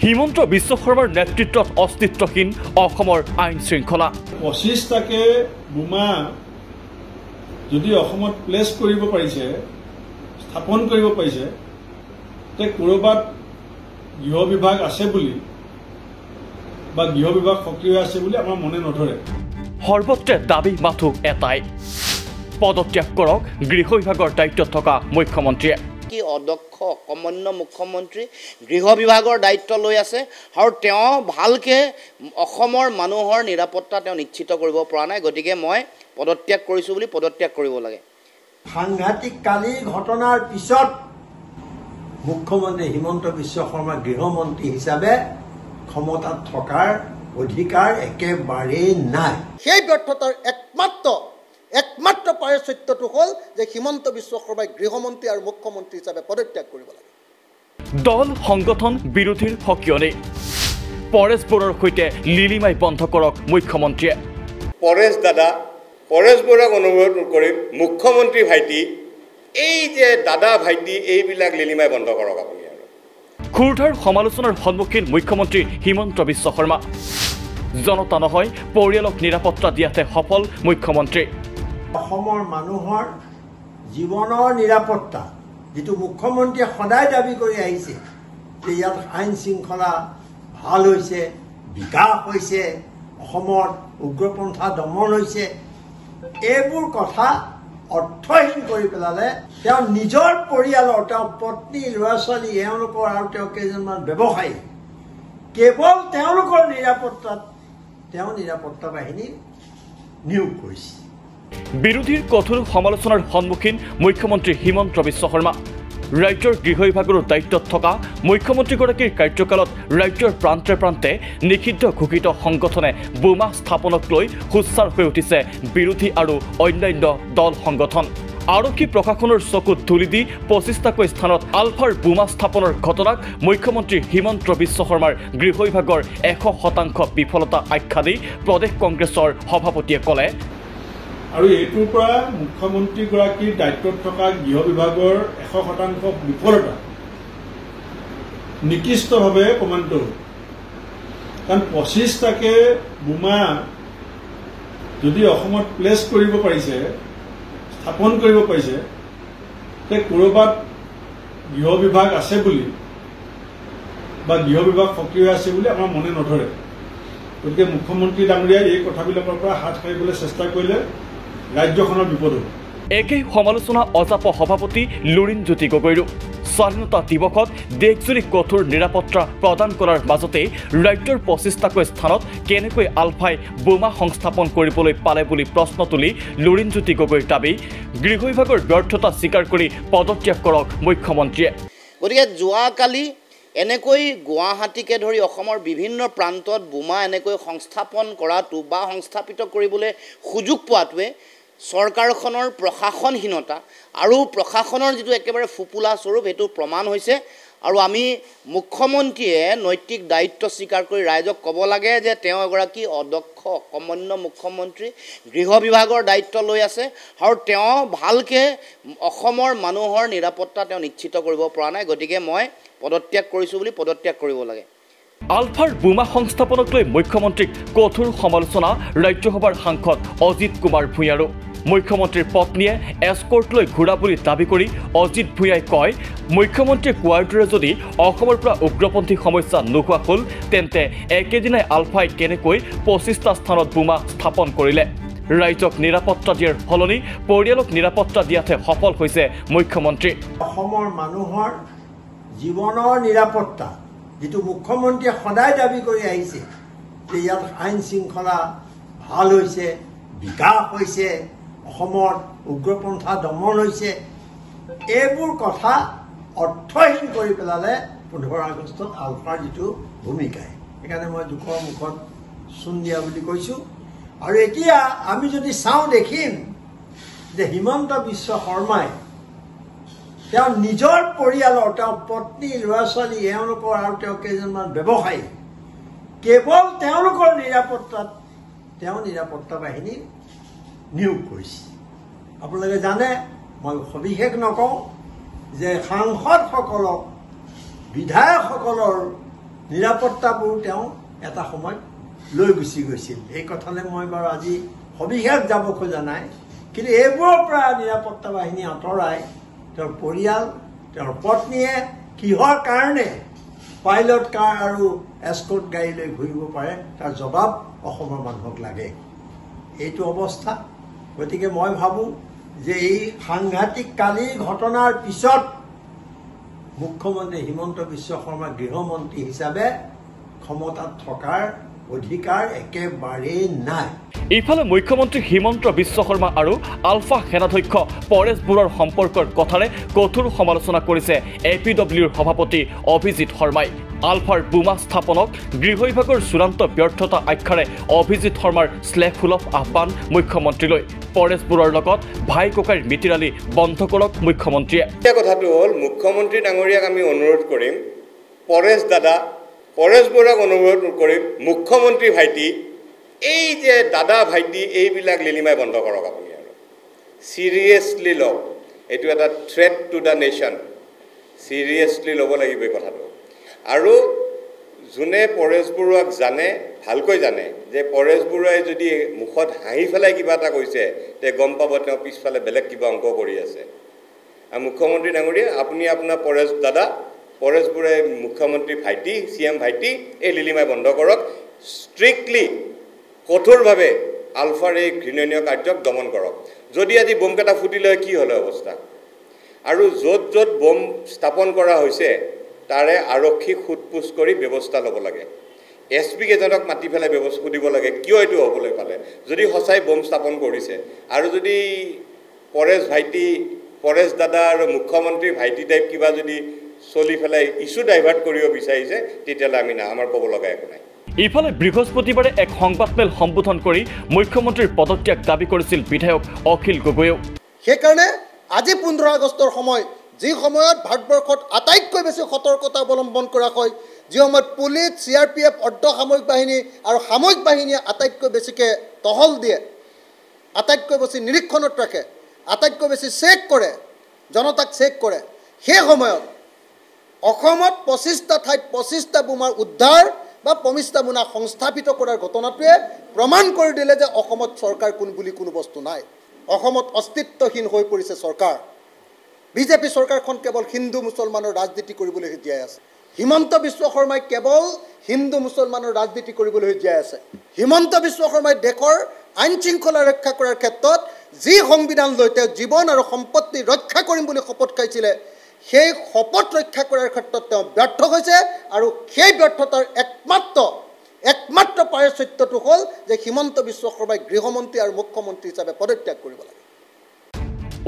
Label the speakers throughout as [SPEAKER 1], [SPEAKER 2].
[SPEAKER 1] হিমন্ত বিশ্ব শৰ্মাৰ নেতৃত্বত অস্তিত্বহীন অসমৰ আইন শৃংখলা
[SPEAKER 2] 25টাকে বোমা যদি অসমত প্লেচ কৰিব পাৰিছে স্থাপন কৰিব পাৰিছে তে কৰবাত গৃহ বিভাগ আছে বুলি বা গৃহ বিভাগ সক্ৰিয় আছে বুলি আমাৰ মনে নধৰে
[SPEAKER 1] সৰ্বত্ৰে দাবী মাথো এটাই পদত্যাগ কৰক গৃহ বিভাগৰ দায়িত্বত থকা মুখ্যমন্ত্ৰীয়ে
[SPEAKER 3] কি অদক্ষ অকমান্য মুখ্যমন্ত্ৰী গৃহ বিভাগৰ দায়িত্ব লৈ আছে আৰু তেওঁ ভালকে অসমৰ মানুহৰ নিৰাপত্তা তেওঁ নিশ্চিত কৰিব পৰা নাই গতিকে মই পদত্যাগ কৰিছো বুলি পদত্যাগ কৰিব লাগে
[SPEAKER 4] সাংঘাতিক কালি ঘটনাৰ পিছত মুখ্যমন্ত্ৰী হিমন্ত বিশ্ব শৰ্মা গৃহমন্ত্ৰী হিচাপে ক্ষমতাত থকাৰ অধিকাৰ একেবাৰে নাই
[SPEAKER 5] সেই ব্যৰ্থতাৰ একমাত্ৰ প্ৰায়শ্চিত্তটো হ'ল যে হিমন্ত বিশ্ব শৰ্মাই গৃহমন্ত্ৰী আৰু মুখ্যমন্ত্ৰী হিচাপে পদত্যাগ কৰিব লাগে
[SPEAKER 1] দল সংগঠন বিৰোধীৰ সকিয়নি পৰেশ বৰুৱাৰ সৈতে লিলিমাই বন্ধ কৰক মুখ্যমন্ত্ৰীয়ে
[SPEAKER 6] পৰেশ বৰুৱাক অনুৰোধ কৰিম মুখ্যমন্ত্ৰী ভাইটি এই যে দাদা ভাইটি এইবিলাক লিলিমাই বন্ধ কৰক আপুনি আৰু
[SPEAKER 1] খুৰধাৰ সমালোচনাৰ সন্মুখীন মুখ্যমন্ত্ৰী হিমন্ত বিশ্ব শৰ্মা জনতা নহয় পৰিয়ালক নিৰাপত্তা দিয়াতে সফল মুখ্যমন্ত্ৰী
[SPEAKER 4] অসমৰ মানুহৰ জীৱনৰ নিৰাপত্তা যেটো মুখ্যমন্ত্ৰীয়ে সদায় দাবী কৰি আহিছে যে ইয়াত আইন শৃংখলা ভাল হৈছে বিকাশ হৈছে অসমৰ উগ্ৰপন্থা দমন হৈছে এইবোৰ কথা অৰ্থহীন কৰি পেলালে তেওঁ নিজৰ পৰিয়ালৰ তেওঁ পত্নী ল'ৰা ছোৱালী এওঁলোকৰ আৰু তেওঁ কেইজনমান ব্যৱসায়ী কেৱল তেওঁলোকৰ নিৰাপত্তাত তেওঁ নিৰাপত্তা বাহিনী নিয়োগ কৰিছে
[SPEAKER 1] বিৰোধীৰ কঠোৰ সমালোচনাৰ সন্মুখীন মুখ্যমন্ত্ৰী হিমন্ত বিশ্ব শৰ্মা ৰাজ্যৰ গৃহ বিভাগৰ দায়িত্বত থকা মুখ্যমন্ত্ৰীগৰাকীৰ কাৰ্যকালত ৰাজ্যৰ প্ৰান্তে প্ৰান্তে নিষিদ্ধ ঘোষিত সংগঠনে বোমা স্থাপনক লৈ সোচ্চাৰ হৈ উঠিছে বিৰোধী আৰু অন্যান্য দল সংগঠন আৰক্ষী প্ৰশাসনৰ চকুত ধুলি দি 25টাকৈ স্থানত আলফাৰ বোমা স্থাপনৰ ঘটনাক মুখ্যমন্ত্ৰী হিমন্ত বিশ্ব শৰ্মাৰ গৃহ বিভাগৰ 100% বিফলতা আখ্যা দি প্ৰদেশ কংগ্ৰেছৰ সভাপতিয়ে ক'লে
[SPEAKER 2] আৰু এইটোৰ পৰা মুখ্যমন্ত্ৰীগৰাকীৰ দায়িত্বত থকা গৃহ বিভাগৰ 100% বিফলতা নিকৃষ্টভাৱে প্ৰমাণিত হ'ল কাৰণ 25টাকে বোমা যদি অসমত প্লেচ কৰিব পাৰিছে স্থাপন কৰিব পাৰিছে তে কৰবাত গৃহ বিভাগ আছে বুলি বা গৃহ বিভাগ সক্ৰিয় আছে বুলি আমাৰ মনে নধৰে গতিকে মুখ্যমন্ত্ৰী ডাঙৰীয়াই এই কথাবিলাকৰ পৰা হাত সাৰিবলৈ চেষ্টা কৰিলে ৰাজ্যখনৰ বিপদ হ'ব
[SPEAKER 1] একেই সমালোচনা অজাপ সভাপতি লুৰিণজ্যোতি গগৈৰো স্বাধীনতা দিৱসত দেশজুৰি কঠোৰ নিৰাপত্তা প্ৰদান কৰাৰ মাজতে ৰাজ্যৰ 25টাকৈ স্থানত কেনেকৈ আলফাই বোমা সংস্থাপন কৰিবলৈ পালে বুলি প্ৰশ্ন তুলি লুৰিণজ্যোতি গগৈৰ দাবী গৃহ বিভাগৰ ব্যৰ্থতা স্বীকাৰ কৰি পদত্যাগ কৰক মুখ্যমন্ত্ৰীয়ে
[SPEAKER 3] গতিকে যোৱাকালি এনেকৈ গুৱাহাটীকে ধৰি অসমৰ বিভিন্ন প্ৰান্তত বোমা এনেকৈ সংস্থাপন কৰাটো বা সংস্থাপিত কৰিবলৈ সুযোগ পোৱাটোৱে চৰকাৰখনৰ প্ৰশাসনহীনতা আৰু প্ৰশাসনৰ যিটো একেবাৰে ফুপুলা স্বৰূপ সেইটো প্ৰমাণ হৈছে আৰু আমি মুখ্যমন্ত্ৰীয়ে নৈতিক দায়িত্ব স্বীকাৰ কৰি ৰাইজক ক'ব লাগে যে তেওঁ এগৰাকী অদক্ষ অকমান্য মুখ্যমন্ত্ৰী গৃহ বিভাগৰ দায়িত্ব লৈ আছে আৰু তেওঁ ভালকে অসমৰ মানুহৰ নিৰাপত্তা তেওঁ নিশ্চিত কৰিব পৰা নাই গতিকে মই পদত্যাগ কৰিছো বুলি পদত্যাগ কৰিব লাগে
[SPEAKER 1] আলফাৰ বোমা সংস্থাপনক লৈ মুখ্যমন্ত্ৰীক কঠোৰ সমালোচনা ৰাজ্যসভাৰ সাংসদ অজিত কুমাৰ ভূঞাৰো মুখ্যমন্ত্ৰীৰ পত্নীয়ে এস্কৰ্ট লৈ ঘূৰা বুলি দাবী কৰি অজিত ভূঞাই কয় মুখ্যমন্ত্ৰীয়ে কোৱাৰ দৰে যদি অসমৰ পৰা উগ্ৰপন্থী সমস্যা নোহোৱা হ'ল তেন্তে একেদিনাই আলফাই কেনেকৈ 25টা স্থানত বোমা স্থাপন কৰিলে ৰাজ্যক নিৰাপত্তা দিয়াৰ সলনি পৰিয়ালক নিৰাপত্তা দিয়াতে সফল হৈছে মুখ্যমন্ত্ৰী
[SPEAKER 4] অসমৰ মানুহৰ জীৱনৰ নিৰাপত্তা যেটো মুখ্যমন্ত্ৰীয়ে সদায় দাবী কৰি আহিছে যে ইয়াত আইন শৃংখলা ভাল হৈছে বিকাশ হৈছে অসমৰ উগ্ৰপন্থা দমন হৈছে এইবোৰ কথা অৰ্থহীন কৰি পেলালে 15 আগষ্টত আলফাৰ যেটো ভূমিকায় সেইকাৰণে মই দুখৰ মুখত চূণ দিয়া বুলি কৈছো আৰু এতিয়া আমি যদি চাওঁ দেখিম যে হিমন্ত বিশ্ব শৰ্মাই তেওঁ নিজৰ পৰিয়ালৰ তেওঁ পত্নী ল'ৰা ছোৱালী এওঁলোকৰ আৰু তেওঁ কেইজনমান ব্যৱসায়ী কেৱল তেওঁলোকৰ নিৰাপত্তাত তেওঁ নিৰাপত্তা বাহিনী নিয়োগ কৰিছে আপোনালোকে জানে মই সবিশেষ নকওঁ যে সাংসদসকলক বিধায়কসকলৰ নিৰাপত্তাবোৰ তেওঁ এটা সময়ত লৈ গুচি গৈছিল। এই কথালৈ মই বাৰু আজি সবিশেষ যাব খোজা নাই, কিন্তু এইবোৰৰ পৰা নিৰাপত্তা বাহিনী আঁতৰাই তেওঁৰ পৰিয়াল, তেওঁৰ পত্নীয়ে কিহৰ কাৰণে পাইলট কাৰ আৰু এস্কৰ্ট গাড়ী লৈ ঘূৰিব পাৰে তাৰ জবাব অসমৰ মানুহক লাগে। এইটো অৱস্থা। গতিকে মই ভাবোঁ যে এই সাংঘাতিক কালিৰ ঘটনাৰ পিছত মুখ্যমন্ত্ৰী হিমন্ত বিশ্ব শৰ্মা গৃহমন্ত্ৰী হিচাপে ক্ষমতাত থকাৰ অধিকাৰ একেবাৰেই নাই।
[SPEAKER 1] ইফালে মুখ্যমন্ত্ৰী হিমন্ত বিশ্ব শৰ্মা আৰু আলফা সেনাধ্যক্ষ পৰেশ বৰুৱাৰ সম্পৰ্কৰ কথাৰে কঠোৰ সমালোচনা কৰিছে APWৰ সভাপতি অভিজিৎ শৰ্মাই। আলফাৰ বোমা স্থাপনক গৃহ বিভাগৰ চূড়ান্ত ব্যৰ্থতা আখ্যাৰে অভিজিৎ শৰ্মাৰ শ্লেঘসুলভ আহ্বান মুখ্যমন্ত্ৰীলৈ। পৰেশ বৰুৱাৰ লগত ভাই ককাইৰ মিতিৰালি বন্ধ কৰক মুখ্যমন্ত্ৰীয়ে।
[SPEAKER 6] কথাটো হ'ল মুখ্যমন্ত্ৰী ডাঙৰীয়াক আমি অনুৰোধ কৰিম, পৰেশ বৰুৱাক অনুৰোধ কৰিম, মুখ্যমন্ত্ৰী ভাইটি, এই যে দাদা ভাইটি এইবিলাক লিলিমাই বন্ধ কৰক আপুনি আৰু চিৰিয়াছলি লওক। এইটো এটা থ্ৰেট টু দ্য নেশ্যন, চিৰিয়াছলি ল'ব লাগিব এই কথাটো। আৰু যোনে পৰেশ বৰুৱাক জানে, ভালকৈ জানে যে পৰেশ বৰুৱাই যদি মুখত হাঁহি পেলাই কিবা এটা কৈছে তে গম পাব তেওঁ পিছফালে বেলেগ কিবা অংক কৰি আছে। আৰু মুখ্যমন্ত্ৰী ডাঙৰীয়া, আপুনি আপোনাৰ পৰেশ বৰুৱাই মুখ্যমন্ত্ৰী ভাইটি, CM ভাইটি, এই লিলিমাই বন্ধ কৰক। ষ্ট্ৰিক্টলি কঠোৰভাৱে আলফাৰ এই ঘৃণনীয় কাৰ্যক দমন কৰক। যদি আজি বোমকেইটা ফুটিলে কি হ'লে অৱস্থা? আৰু য'ত য'ত বোম স্থাপন কৰা হৈছে তাৰে আৰক্ষীক সোধপোছ কৰি ব্যৱস্থা ল'ব লাগে। SP কেইজনক মাতি পেলাই ব্যৱস্থা সুধিব লাগে কিয় এইটো হ'বলৈ পালে। যদি সঁচাই বোম স্থাপন কৰিছে আৰু যদি পৰেশ দাদা আৰু মুখ্যমন্ত্ৰী ভাইটি টাইপ কিবা যদি চলি পেলাই ইছ্যু ডাইভাৰ্ট কৰিব বিচাৰিছে তেতিয়াহ'লে আমাৰ ক'ব লগা একো নাই।
[SPEAKER 1] ইফালে বৃহস্পতিবাৰে এক সংবাদমেল সম্বোধন কৰি মুখ্যমন্ত্ৰীৰ পদত্যাগ দাবী কৰিছিল বিধায়ক অখিল গগৈয়েও।
[SPEAKER 5] সেইকাৰণে আজি 15 আগষ্টৰ সময়, যি সময়ত ভাৰতবৰ্ষত আটাইতকৈ বেছি সতৰ্কতা অৱলম্বন কৰা হয়, যি সময়ত পুলিচ, CRPF, অৰ্ধসামৰিক বাহিনী আৰু সামৰিক বাহিনীয়ে আটাইতকৈ বেছিকৈ টহল দিয়ে, আটাইতকৈ বেছি নিৰীক্ষণত ৰাখে, আটাইতকৈ বেছি চেক কৰে, জনতাক চেক কৰে, সেই সময়ত অসমত 25টা ঠাইত 25টা বোমাৰ উদ্ধাৰ বা 25টা বোমা সংস্থাপিত কৰাৰ ঘটনাটোৱে প্ৰমাণ কৰি দিলে যে অসমত চৰকাৰ কোন বুলি কোনো বস্তু নাই। অসমত অস্তিত্বহীন হৈ পৰিছে চৰকাৰ। BJP চৰকাৰখন কেৱল হিন্দু মুছলমানৰ ৰাজনীতি কৰিবলৈ জীয়াই আছে। হিমন্ত বিশ্ব শৰ্মাই কেৱল হিন্দু মুছলমানৰ ৰাজনীতি কৰিবলৈ জীয়াই আছে। হিমন্ত বিশ্ব শৰ্মাই দেশৰ আইন শৃংখলা ৰক্ষা কৰাৰ ক্ষেত্ৰত যি সংবিধান লৈ তেওঁ জীৱন আৰু সম্পত্তি ৰক্ষা কৰিম বুলি শপত খাইছিলে, সেই শপত ৰক্ষা কৰাৰ ক্ষেত্ৰত তেওঁ ব্যৰ্থ হৈছে। আৰু সেই ব্যৰ্থতাৰ একমাত্ৰ প্ৰায়শ্চিত্তটো হ'ল যে হিমন্ত বিশ্ব শৰ্মাই গৃহমন্ত্ৰী আৰু মুখ্যমন্ত্ৰী হিচাপে পদত্যাগ কৰিব লাগে।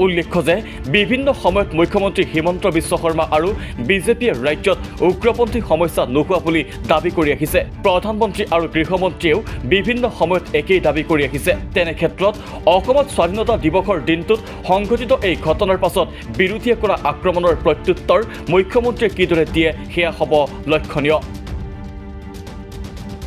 [SPEAKER 1] উল্লেখ্য যে বিভিন্ন সময়ত মুখ্যমন্ত্ৰী হিমন্ত বিশ্ব শৰ্মা আৰু বিজেপিয়ে ৰাজ্যত উগ্ৰপন্থী সমস্যা নোহোৱা বুলি দাবী কৰি আহিছে। প্ৰধানমন্ত্ৰী আৰু গৃহমন্ত্ৰীয়েও বিভিন্ন সময়ত একেই দাবী কৰি আহিছে। তেনে ক্ষেত্ৰত অসমত স্বাধীনতা দিৱসৰ দিনটোত সংঘটিত এই ঘটনাৰ পাছত বিৰোধীয়ে কৰা আক্ৰমণৰ প্ৰত্যুত্তৰ মুখ্যমন্ত্ৰীয়ে কিদৰে দিয়ে সেয়া হ'ব লক্ষণীয়।